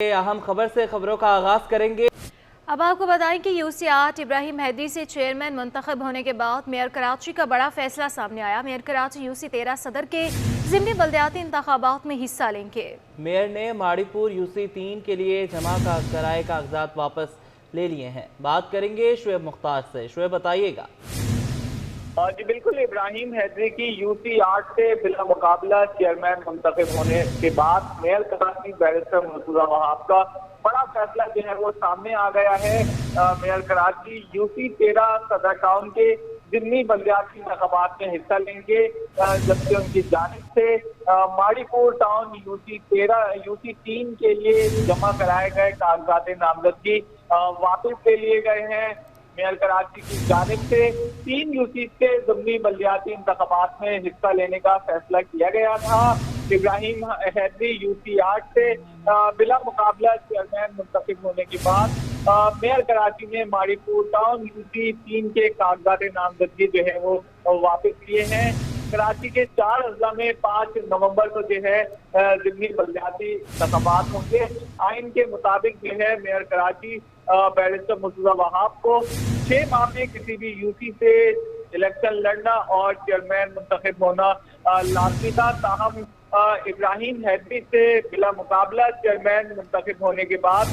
अहम खबर से खबरों का आगाज करेंगे। अब आपको बताएं कि यूसीआर इब्राहिम हैदी से चेयरमैन मुंतखब होने के बाद मेयर कराची का बड़ा फैसला सामने आया। मेयर कराची यूसी 13 सदर के ज़िमनी बल्दियाती इंतखाबात में हिस्सा लेंगे। मेयर ने माड़ीपुर यूसी 3 के लिए जमा कराए कागजात वापस ले लिए हैं। बात करेंगे शुएब मुख्तार से। शुएब बताइएगा। जी बिल्कुल, इब्राहिम हैदरी की यूसी 8 से बिला मुकाबला चेयरमैन मुंतखब होने के बाद मेयर कराची बैरिस्टर मसूदा वहाब का बड़ा फैसला जो है वो सामने आ गया है। मेयर कराची यूसी 13 सदर टाउन के ज़िमनी बल्दियाती इंतखाबात में हिस्सा लेंगे, जबकि उनकी जानिब से माड़ीपुर टाउन यूसी 3 के लिए जमा कराए गए कागजात नामजदगी वापस ले लिए गए हैं। मेयर कराची की जानिब से 3 यूसी के ज़िमनी बल्दियाती इंतखाबात में हिस्सा लेने का फैसला किया गया था। इब्राहिम हैदरी यूसी 8 से बिला मुकाबला चेयरमैन मुंतखब होने के बाद मेयर कराची ने माड़ीपुर टाउन यूसी 3 के कागजात नामजदगी जो है वो वापस लिए हैं। कराची के 4 अजला में 5 नवंबर को जो है ज़िमनी बल्दियाती इंतखाबात होंगे। आइन के मुताबिक जो है मेयर कराची बैरिस्टर मसूदा वहाब को 6 माह में किसी भी यूसी से इलेक्शन लड़ना और चेयरमैन मुंतखब होना लाजमी था। ताहम इब्राहिम हैदरी से बिला मुकाबला चेयरमैन मुंतखब होने के बाद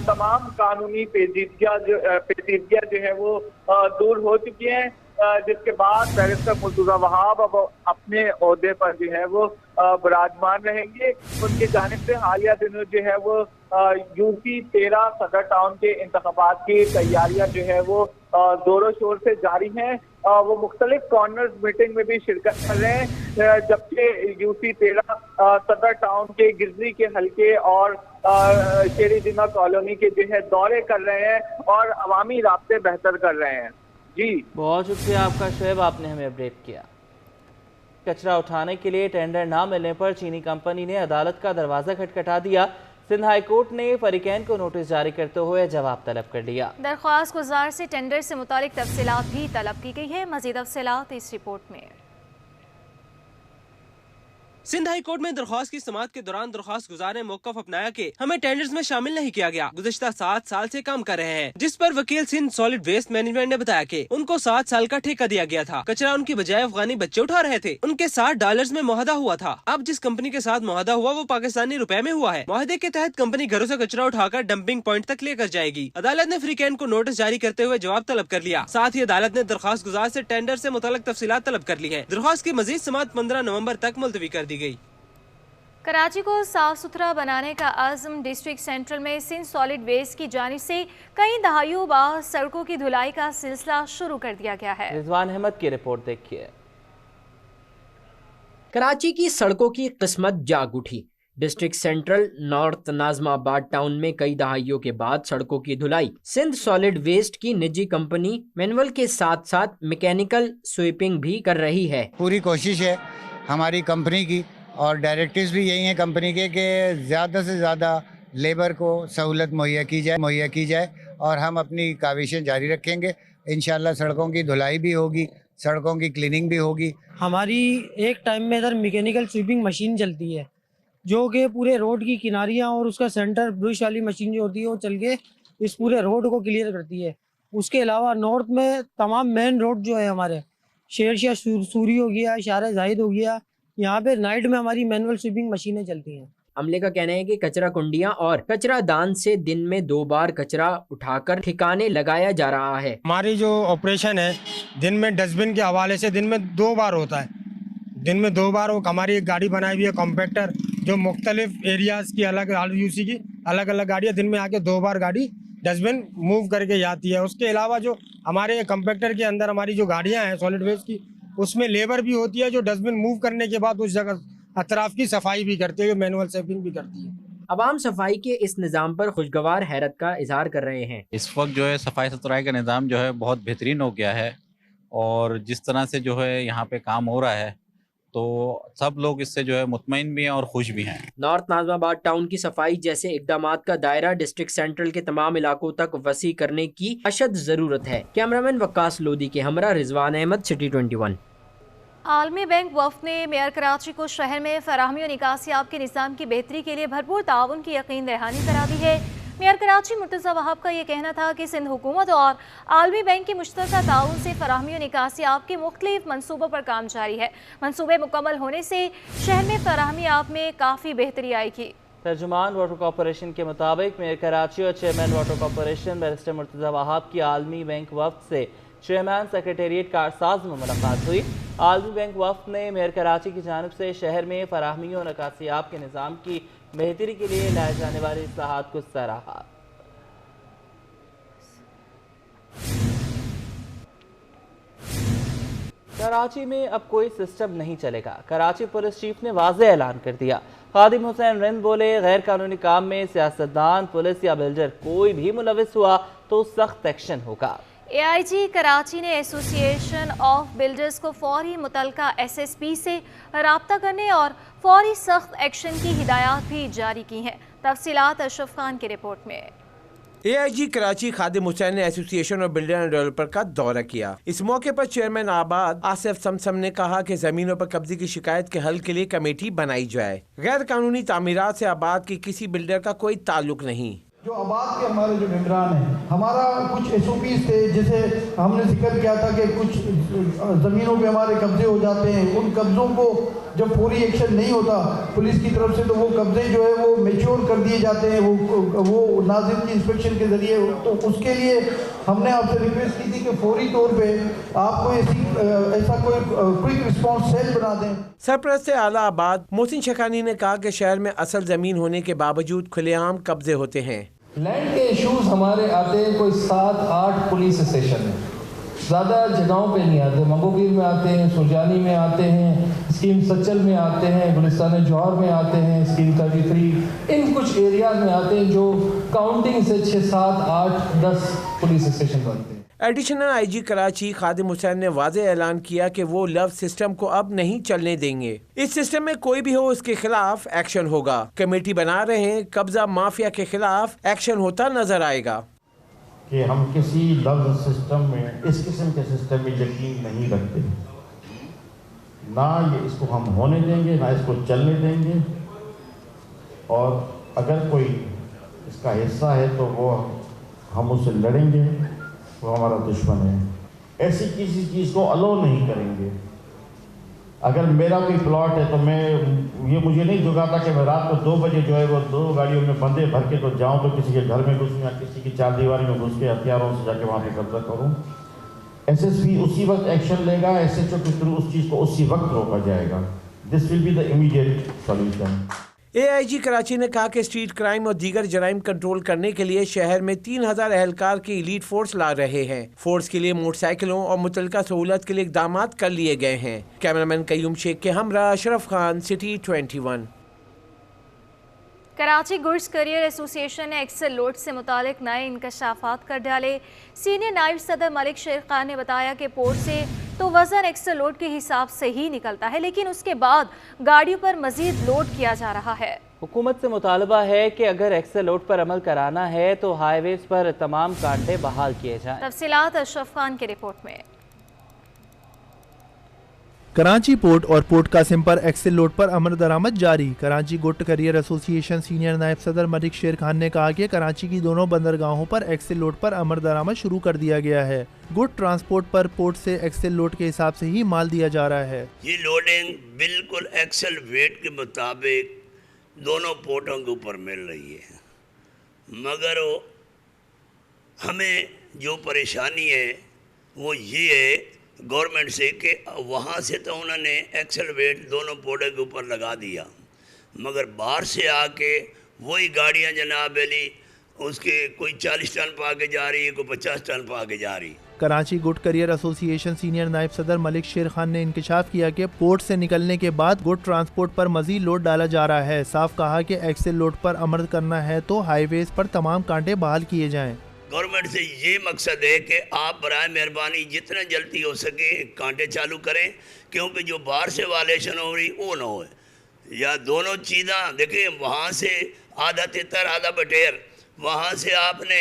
तमाम कानूनी पेचीदगियां जो है वो दूर हो चुकी हैं, जिसके बाद बैरिस्टर मसूदा वहाब अब अपने ओहदे पर जो है वो विराजमान रहेंगे। उनकी जानिब से हालिया दिनों जो है वो यूसी 13 सदर टाउन के इंतखाबात की तैयारियां जो है वो जोरों शोर से जारी हैं। वो मुख्तलिफ कॉर्नर्स मीटिंग में भी शिरकत कर रहे हैं, जबकि यूसी 13 सदर टाउन के गिरजी के हल्के और शेरी दिमा कॉलोनी के जो है दौरे कर रहे हैं और अवामी राब्ते बेहतर कर रहे हैं। जी बहुत शुक्रिया आपका शुएब, आपने हमें अपडेट किया। कचरा उठाने के लिए टेंडर ना मिलने पर चीनी कंपनी ने अदालत का दरवाजा खटखटा दिया। सिंध हाई कोर्ट ने फरीकैन को नोटिस जारी करते हुए जवाब तलब कर लिया। दरख्वास्त गुजार से टेंडर से मुतालिक तफसीलात भी तलब की गई है। मजीद तफसीलात इस रिपोर्ट में। सिंध हाई कोर्ट में दरख्वास्त की समाअत के दौरान दरख्वास्त गुजार ने मौक़िफ़ अपनाया कि हमें टेंडर्स में शामिल नहीं किया गया। गुज़श्ता 7 साल से काम कर रहे हैं, जिस पर वकील सिंध सॉलिड वेस्ट मैनेजमेंट ने बताया कि उनको 7 साल का ठेका दिया गया था। कचरा उनकी बजाय अफगानी बच्चे उठा रहे थे। उनके $60 में मुआहदा हुआ था। अब जिस कंपनी के साथ मुआहदा हुआ वो पाकिस्तानी रुपए में हुआ है। मुआहदे के तहत कंपनी घरों से कचरा उठाकर डंपिंग पॉइंट तक लेकर जाएगी। अदालत ने फरीकैन को नोटिस जारी करते हुए जवाब तलब कर लिया। साथ ही अदालत ने दरख्वास्त गुजार से टेंडर से मुताल्लिक तफसीलात तलब कर ली है। दरख्वास्त की मजीद समाअत 15 नवंबर तक मुलतवी कर दी गई। कराची को साफ सुथरा बनाने का आज़म। डिस्ट्रिक्ट सेंट्रल में सिंध सॉलिड वेस्ट की जानिब से कई दहाइयों बाद सड़कों की धुलाई का सिलसिला शुरू कर दिया गया है। रिजवान अहमद की रिपोर्ट देखिए। कराची की सड़कों की किस्मत जाग उठी। District central north Najmabad town में कई दहाइयों के बाद सड़कों की धुलाई सिंध सॉलिड वेस्ट की निजी कंपनी मैनुअल के साथ साथ मैकेनिकल स्वीपिंग भी कर रही है। पूरी कोशिश है हमारी कंपनी की और डायरेक्टिव्स भी यही हैं कंपनी के कि ज़्यादा से ज़्यादा लेबर को सहूलत मुहैया की जाए और हम अपनी काविशें जारी रखेंगे। इंशाल्लाह सड़कों की धुलाई भी होगी, सड़कों की क्लीनिंग भी होगी। हमारी एक टाइम में इधर मैकेनिकल स्वीपिंग मशीन चलती है जो कि पूरे रोड की किनारियाँ और उसका सेंटर ब्रश वाली मशीन जो होती है वो चल के इस पूरे रोड को क्लियर करती है। उसके अलावा नॉर्थ में तमाम मेन रोड जो है हमारे शेरशाह सूरी हो गया, इशारा जाहिद हो गया, यहाँ पे नाइट में हमारी मैनुअल स्वीपिंग मशीनें चलती हैं। अमले का कहना है कि कचरा कुंडियां और कचरा दान से दिन में 2 बार कचरा उठाकर ठिकाने लगाया जा रहा है। हमारी जो ऑपरेशन है दिन में डस्टबिन के हवाले से दिन में 2 बार होता है। दिन में 2 बार हमारी एक गाड़ी बनाई हुई है कॉम्पैक्टर जो मुख्तलिफ एरियाज की अलग यूसी की अलग अलग गाड़ियाँ दिन में आके 2 बार गाड़ी डस्टबिन मूव करके जाती है। उसके अलावा जो हमारे कॉम्पैक्टर के अंदर हमारी जो गाड़ियाँ हैं सॉलिड वेस्ट की उसमें लेबर भी होती है जो डस्टबिन मूव करने के बाद उस जगह अतराफ की सफाई भी करती है, मैनुअल स्वीपिंग भी करती है। अवाम सफाई के इस निज़ाम पर खुशगवार हैरत का इजहार कर रहे हैं। इस वक्त जो है सफाई सुथराई का निज़ाम जो है बहुत बेहतरीन हो गया है और जिस तरह से जो है यहाँ पे काम हो रहा है तो सब लोग इससे जो है मुतमईन भी हैं और खुश भी हैं। नॉर्थ नाजमाबाद टाउन की सफाई जैसे इकदामात का दायरा डिस्ट्रिक्ट सेंट्रल के तमाम इलाकों तक वसी करने की अशद जरूरत है। कैमरामैन वक्कास लोधी के हमरा रिजवान अहमद, सिटी 21। आलमी बैंक वफ़द ने मेयर कराची को शहर में फराहमी और निकासियाब के निज़ाम की बेहतरी के लिए भरपूर ताउन की यकीन दहानी करा दी है। मेयर कराची मुर्तज़ा वहाब का ये कहना था कि सिंध हुकूमत और आलमी बैंक के मुश्तरका ताउन से फराहमी और निकासियाब के मुख्तलिफ मनसूबों पर काम जारी है। मनसूबे मुकम्मल होने से शहर में फराहमियाब में काफ़ी बेहतरी आएगी। तर्जुमान वाटर कॉरपोरेशन के मुताबिक मेयर कराची और chairman water corporation barrister Murtaza Wahab की आलमी बैंक वफ़द से चेयरमैन सेक्रेटेरिएट कारसाज में मुलाकात हुई। आलमी बैंक वफ़द ने मेयर कराची की जानिब से शहर में फराहमी और निकासियाब के निज़ाम की बेहतरी के लिए लाए जाने वाले इस्लाहात को सराहा। कराची में अब कोई सिस्टम नहीं चलेगा, कराची पुलिस चीफ ने वाज़ेह ऐलान कर दिया। खादिम हुसैन रिंद बोले, गैर कानूनी काम में सियासतदान, पुलिस या बिल्डर कोई भी मुलविस हुआ तो सख्त एक्शन होगा। AIG कराची ने एसोसिएशन ऑफ बिल्डर्स को फौरी मुतलका SSP से राब्ता करने और फौरी सख्त एक्शन की हिदायत भी जारी की हैं। तफसीलात अशरफ खान की रिपोर्ट में। AIG कराची खादिम हुसैन ने एसोसिएशन और बिल्डर एंड डेवलपर का दौरा किया। इस मौके पर चेयरमैन आबाद आसिफ समसम ने कहा कि जमीनों पर कब्जे की शिकायत के हल के लिए कमेटी बनाई जाए। गैर कानूनी तामीरात से आबाद की किसी बिल्डर का कोई ताल्लुक नहीं। जो आबाद के हमारे जो मेंबरान हैं, हमारा कुछ SOPs थे, जैसे हमने जिक्र किया था कि कुछ ज़मीनों पे हमारे कब्जे हो जाते हैं। उन कब्ज़ों को जब फौरी एक्शन नहीं होता पुलिस की तरफ से तो वो कब्जे जो है वो मैच्योर कर दिए जाते हैं, वो नाज़िम की इंस्पेक्शन के ज़रिए। तो उसके लिए हमने आपसे रिक्वेस्ट की थी कि फौरी तौर पे आपको ऐसा कोई क्विक रिस्पॉन्स सेल बना दें। सरपरस्त आला आबाद मोहसिन शखानी ने कहा कि शहर में असल ज़मीन होने के बावजूद खुलेआम कब्जे होते हैं। लैंड के इश्यूज हमारे आते हैं, कोई 7-8 पुलिस स्टेशन है, ज़्यादा जगहों पे नहीं आते। मंगोपीर में आते हैं, सुरजानी में आते हैं, स्कीम सचल में आते हैं, गुलिस्तान जौहर में आते हैं, स्कीम 33, इन कुछ एरियाज में आते हैं जो काउंटिंग से 6-7-8-10 पुलिस स्टेशन बनते हैं। एडिशनल IG कराची खादिम हुसैन ने वाज़ेह ऐलान किया कि वो लव सिस्टम को अब नहीं चलने देंगे। इस सिस्टम में कोई भी हो उसके खिलाफ एक्शन होगा। कमेटी बना रहे हैं, कब्जा माफिया के खिलाफ एक्शन होता नजर आएगा। कि हम किसी लव सिस्टम में, इस किस्म के सिस्टम में यकीन नहीं रखते, ना ये इसको हम होने देंगे ना इसको चलने देंगे। और अगर कोई इसका हिस्सा है तो वो हम उससे लड़ेंगे, वो हमारा दुश्मन है। ऐसी किसी चीज़ को अलो नहीं करेंगे। अगर मेरा कोई प्लॉट है तो ये मुझे नहीं झुकाता कि मैं रात को 2 बजे जो है वो 2 गाड़ियों में बंदे भर के तो जाऊँ तो किसी के घर में घुसूँ या किसी की चारदीवारी में घुस के हथियारों से जाके वहाँ पे कब्जा करूँ। SSP उसी वक्त एक्शन लेगा, SHO के थ्रू उस चीज़ को उसी वक्त रोका जाएगा। This will be the immediate solution. AIG Karachi ने कहा कि स्ट्रीट क्राइम और दीगर जराइम कंट्रोल करने के लिए शहर में 3000 एहलकार की एलीट फोर्स ला रहे हैं। फोर्स के लिए मोटरसाइकिलों और मुतलका सहूलत के लिए इक़दाम कर लिए गए हैं। कैमरामैन कयूम शेख के हमरा Ashraf Khan, city 21। Karachi goods career association ने एक्सेल लोड से मुतालिक नए इंकशाफात कर डाले। सीनियर नायब सदर मलिक शेर खान ने बताया कि पोर्ट से तो वज़न एक्सेल लोड के हिसाब से ही निकलता है, लेकिन उसके बाद गाड़ियों पर मजीद लोड किया जा रहा है। हुकूमत से मुतालबा है कि अगर एक्सेल लोड पर अमल कराना है तो हाईवेज पर तमाम कांटे बहाल किए जाएं। तफसीलात अशरफ खान की रिपोर्ट में। कराची पोर्ट और पोर्ट कासिम पर एक्सेल लोड पर अमल दरामद जारी। Karachi good career association senior नायब सदर मलिक शेर खान ने कहा कि कराची की दोनों बंदरगाहों पर एक्सेल लोड पर अमल दरामद शुरू कर दिया गया है। गुड ट्रांसपोर्ट पर पोर्ट से एक्सेल लोड के हिसाब से ही माल दिया जा रहा है। ये लोडिंग बिल्कुल एक्सेल वेट के मुताबिक दोनों पोर्टों के ऊपर मिल रही है, मगर हमें जो परेशानी है वो ये है गवर्नमेंट से कि वहाँ से तो उन्होंने एक्सेल वेट दोनों पोर्टों के ऊपर लगा दिया, मगर बाहर से आके वही गाड़ियाँ जनाब अली उसके कोई 40 टन पा के जा रही है, कोई 50 टन पा के जा रही। Karachi good career association senior नायब सदर मलिक शेर खान ने इंकशाफ किया कि पोर्ट से निकलने के बाद गुड ट्रांसपोर्ट पर मजीद लोड डाला जा रहा है। साफ कहा कि एक्सेल लोड पर अमल करना है तो हाईवेज पर तमाम कांटे बहाल किए जाएं। गवर्नमेंट से ये मकसद है कि आप बराए मेहरबानी जितना जल्दी हो सके कांटे चालू करें, क्योंकि जो बाहर से वालेशन हो रही वो ना हो, या दोनों चीज़ें देखें। वहाँ से आधा तितर आधा बटेर, वहाँ से आपने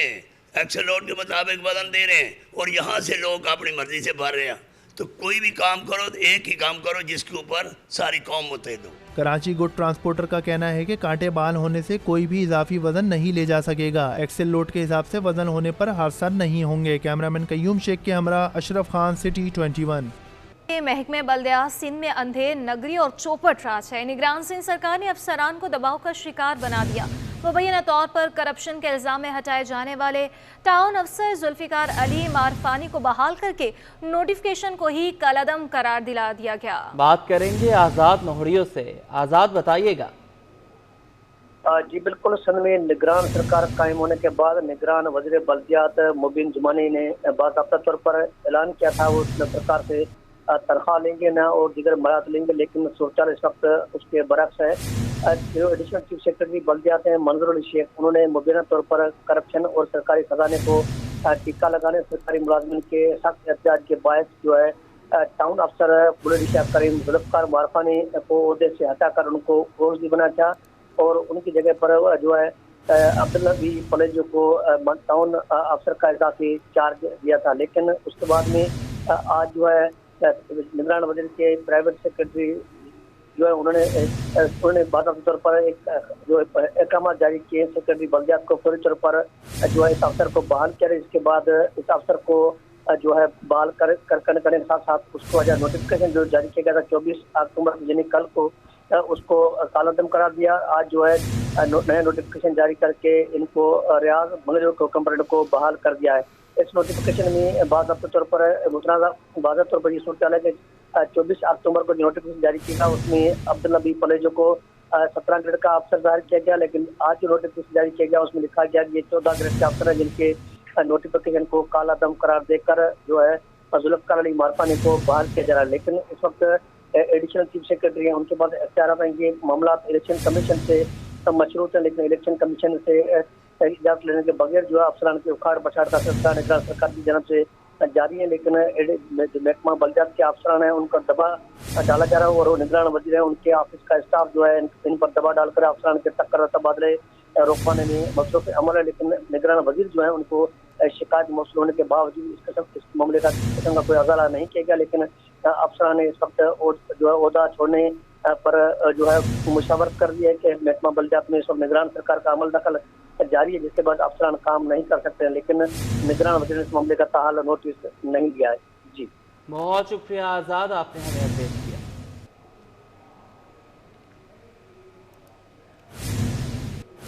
एक्सेल लोड के मुताबिक वजन दे रहे हैं और यहाँ से लोग अपनी मर्जी से भर रहे हैं, तो कोई भी काम करो तो एक ही काम करो जिसके ऊपर सारी कौम मुतहद हो। कराची गुड ट्रांसपोर्टर का कहना है कि कांटे बाल होने से कोई भी इजाफी वजन नहीं ले जा सकेगा। एक्सेल लोड के हिसाब से वजन होने पर हादसा नहीं होंगे। कैमरामैन कयूम शेख के हमरा अशरफ खान, सिटी 21। महकमे बल्दियात सिंध में अंधेर नगरी और चौपट राज है। निगरान सिंध सरकार ने अफसरान को दबाव का शिकार बना दिया। मुबैना तौर पर करप्शन के इल्जाम में हटाए जाने वाले टाउन अफसर जुल्फिकार अली मारफानी को बहाल करके नोटिफिकेशन को ही कलअदम करार दिला दिया गया। बात करेंगे आज़ाद नोहरियों से। आज़ाद, बताइएगा। जी बिल्कुल, सिंध में निगरान सरकार कायम होने के बाद निगरान वज़ीर बल्दियात मुबीन जुमानी ने बाज़ाब्ता तौर पर ऐलान किया था वो सरकार से तनख्वाह लेंगे ना और दीगर मराहत लेंगे, लेकिन सूरत इस वक्त उसके बरक्स है। जो एडिशनल चीफ सेक्रेटरी बल्दियात हैं मंजूर अली शेख, उन्होंने मुबीना तौर पर करप्शन और सरकारी खजाने को टीका लगाने, सरकारी मुलाजमिन के सख्त एहतजाज के बायस जो है टाउन अफसर बुलंदशाह करीम जुल्फिकार मारफानी को ओहदे से हटाकर उनको गोश्ती बना था और उनकी जगह पर जो है अब्दुल्ला बी पलेजो को टाउन अफसर का इजाफी चार्ज दिया था। लेकिन उसके बाद में आज जो है निगरान वज़ीर के प्राइवेट सेक्रेटरी जो है उन्होंने बाज़ाब्ता तौर पर एक जो अहकाम जारी किए सेक्रेटरी बल्दियात को फौरी तौर पर जो है इस अफसर को बहाल किया। इसके बाद इस अफसर को जो है बहाल करने के साथ साथ उसको नोटिफिकेशन जो जारी किया गया था 24 अक्टूबर यानी कल को उसको कालअदम करार दिया। आज जो है नया नोटिफिकेशन जारी करके इनको रियाज मंगजूर को कंपनी को बहाल कर दिया है। इस नोटिफिकेशन में बाज़ाब्ता तौर पर बाज़ाब्ता तौर पर ये सूरत है कि 24 अक्टूबर को जो नोटिफिकेशन जारी किया था उसमें अब्दुल्ला बी पलेजो को 17 ग्रेड का अफसर जाहिर किया गया, लेकिन आज जो नोटिफिकेशन जारी किया गया उसमें लिखा गया कि ये 14 ग्रेड के अफसर है जिनके नोटिफिकेशन को कालादम करार देकर जो है जुल्फिकार अली मारफानी को बहाल किया जा रहा है। लेकिन इस वक्त एडिशनल चीफ सेक्रेटरी हैं, उनके पास इख्तियार हैं कि मामला इलेक्शन कमीशन से मशरूत है, लेकिन इलेक्शन कमीशन से इजाजत लेने के बगैर जो है अफसरान की उखाड़ पछाड़ का सिलसिला निगरान सरकार की जानब से जारी है। लेकिन महकमा बल्दियात के अफसरान हैं उन पर दबाव डाला जा रहा है और निगरान वज़ीर है उनके ऑफिस का स्टाफ जो है इन पर दबाव डालकर अफसरान के टक्कर तबादले रोकवाने में मसरूफ़ अमल है। लेकिन निगरान वज़ीर जो है उनको शिकायत मौसूल होने के बावजूद इस मामले का किस्म का कोई अजाला नहीं किया गया। लेकिन अफसरान ने इस वक्त जो है ओहदा छोड़ने पर जो है मुशावरत कर दिया है कि महकमा बल्दियात में इस वक्त निगरान सरकार का अमल दखल जारी है, जिसके बाद अफसरान काम नहीं कर सकते हैं। लेकिन निगरान वज़ीर ने इस मामले का ताहाल नोटिस नहीं दिया है। जी बहुत शुक्रिया आज़ाद, आपने हमें अपडेट किया।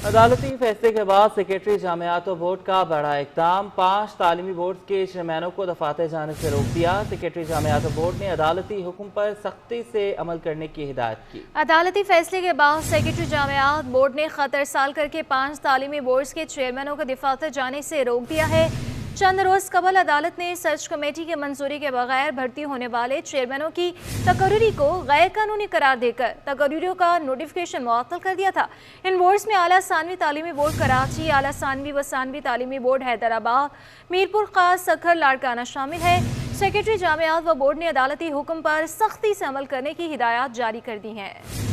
अदालती फैसले के बाद सेक्रेटरी जामियात बोर्ड का बड़ा इक़दाम, 5 तालीमी बोर्ड के चेयरमैनों को दफातर जाने से रोक दिया। सेक्रेटरी जामियात बोर्ड ने अदालती हुक्म पर सख्ती से अमल करने की हिदायत की। अदालती फैसले के बाद सेक्रेटरी जामियात बोर्ड ने खतर साल करके 5 तालीमी बोर्ड के चेयरमैनों को दफातर जाने से रोक दिया है। चंद रोज कबल अदालत ने सर्च कमेटी के मंजूरी के बगैर भर्ती होने वाले चेयरमैनों की तकर्री को गैर कानूनी करार देकर तकर्रियों का नोटिफिकेशन मुअत्तल कर दिया था। इन बोर्ड्स में आला सानवी तालीमी बोर्ड कराची, आला सानवी व सानवी तालीमी बोर्ड हैदराबाद, मीरपुर खास, सखर, लाड़काना शामिल है। सेक्रेटरी जामियात व बोर्ड ने अदालती हुक्म पर सख्ती से अमल करने की हिदायत जारी कर दी हैं।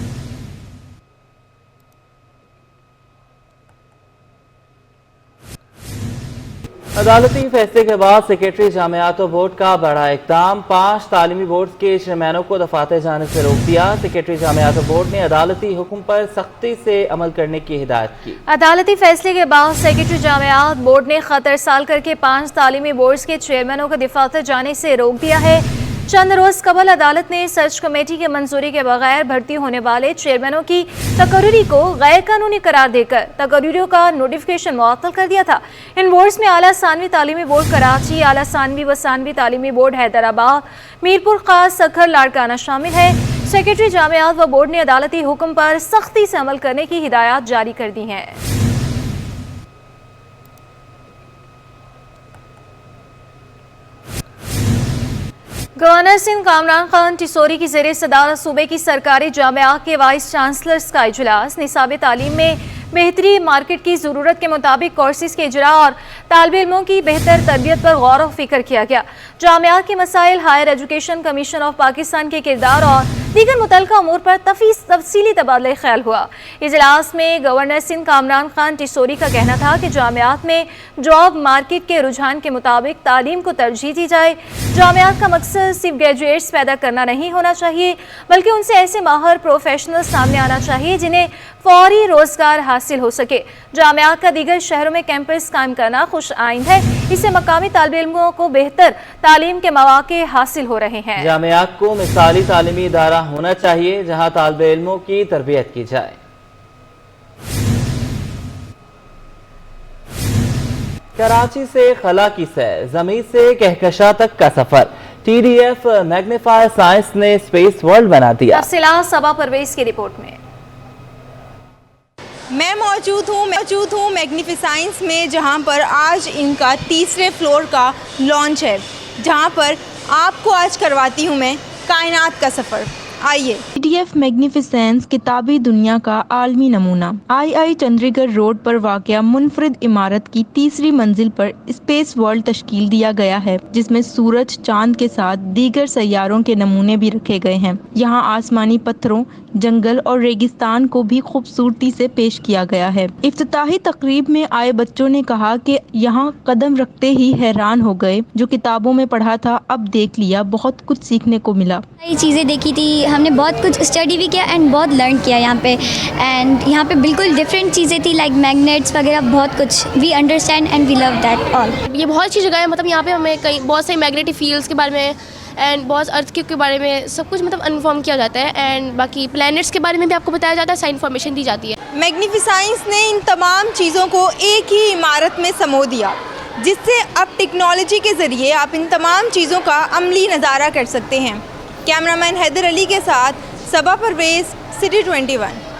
अदालती फैसले के बाद सेक्रेटरी जामियात बोर्ड का बड़ा इक़दाम, 5 तालीमी बोर्ड के चेयरमैनों को दफातर जाने से रोक दिया। सेक्रेटरी जामियात बोर्ड ने अदालती हुक्म पर सख्ती से अमल करने की हिदायत की। अदालती फैसले के बाद सेक्रेटरी जामियात बोर्ड ने खतर साल करके 5 तालीमी बोर्ड के चेयरमैनों को दफातर जाने से रोक दिया है। चंद रोज कबल अदालत ने सर्च कमेटी के मंजूरी के बगैर भर्ती होने वाले चेयरमैनों की तकर्री को गैर कानूनी करार देकर तकर्रियों का नोटिफिकेशन मुअत्तल कर दिया था। इन बोर्ड्स में आला सानवी तालीमी बोर्ड कराची, आला सानवी व सानवी तालीमी बोर्ड हैदराबाद, मीरपुर खास, सखर, लाड़काना शामिल है। सेक्रेटरी जामियात व बोर्ड ने अदालती हुक्म पर सख्ती से अमल करने की हिदायत जारी कर दी हैं। गवर्नर सिंध कामरान खान टिसोरी की ज़ेरे सदारत सूबे की सरकारी जामिया के वाइस चांसलर्स का इजलास, निसाब तालीम में बेहतरी, मार्केट की ज़रूरत के मुताबिक कोर्सेज के इजरा और तालिब इल्मों की बेहतर तरबियत पर गौर व फिक्र किया गया। जामिया के मसाइल, Higher Education Commission of Pakistan के किरदार और دیگر متعلقہ امور پر تفصیلی تبادلہ خیال ہوا۔ اجلاس میں گورنر سندھ کامران خان ٹیسوری کا کہنا تھا کہ جامعات میں جاب مارکیٹ کے رجحان کے مطابق تعلیم کو ترجیح دی جائے۔ جامعات کا مقصد صرف گریجویٹس پیدا کرنا نہیں ہونا چاہیے، بلکہ ان سے ایسے ماہر پروفیشنل سامنے آنا چاہیے جنہیں فوری روزگار حاصل ہو سکے۔ جامعات کا دیگر شہروں میں کیمپس قائم کرنا خوش آئند ہے، اس سے مقامی طالب علموں کو بہتر تعلیم کے مواقع حاصل ہو رہے ہیں۔ جامعات کو مثالی تعلیمی ادارہ ہونا چاہیے جہاں طالب علموں کی تربیت کی جائے۔ کراچی سے خلا کی سیر، زمین سے کہکشاں تک کا سفر، ٹی ڈی ایف میگنیفائر سائنس نے اسپیس ورلڈ بنا دیا۔ تفصیلات صبا پرویز کی رپورٹ میں۔ میں موجود ہوں میگنیفائر میں، جہاں پر آج ان کا تیسرے فلور کا لانچ ہے، جہاں پر آپ کو آج کرواتی ہوں میں کائنات کا سفر۔ آئیے۔ ٹی ڈی ایف میگنیفیسنس کتابی دنیا کا عالمی نمونہ۔ آئی چندری گڑھ روڈ پر واقع منفرد عمارت کی تیسری منزل پر اسپیس ورلڈ تشکیل دیا گیا ہے، جس میں سورج، چاند کے ساتھ دیگر سیاروں کے نمونے بھی رکھے گئے ہیں۔ یہاں آسمانی پتھروں، جنگل اور ریگستان کو بھی خوبصورتی سے پیش کیا گیا ہے۔ افتتاحی تقریب میں آئے بچوں نے کہا کہ یہاں قدم رکھتے ہی حیران ہو گئے، جو کتابوں میں پڑھا تھا اب دیکھ لیا، بہت کچھ سیکھنے کو ملا۔ یہ چیزیں دیکھی تھی، ہم نے بہت کچھ اسٹڈی بھی کیا اینڈ بہت لرن کیا یہاں پہ، اینڈ یہاں پہ بالکل ڈفرینٹ چیزیں تھی لائک میگنیٹس وغیرہ، بہت کچھ we understand and we love that all. یہ بہت اچھی جگہ ہے، مطلب یہاں پہ ہمیں کئی بہت ساری میگنیٹک فیلڈس کے بارے میں اینڈ بہت ارتھ کے بارے میں سب کچھ مطلب انفارم کیا جاتا ہے، اینڈ باقی پلانٹس کے بارے میں بھی آپ کو بتایا جاتا ہے، ساری انفارمیشن دی جاتی ہے۔ میگنیفیسنس نے ان تمام چیزوں کو ایک ہی عمارت میں سمو دیا، جس سے اب ٹیکنالوجی کے ذریعے آپ ان تمام چیزوں کا عملی نظارہ کر سکتے ہیں۔ کیمرہ مین حیدر علی کے ساتھ صبا پرویز، سٹی 21۔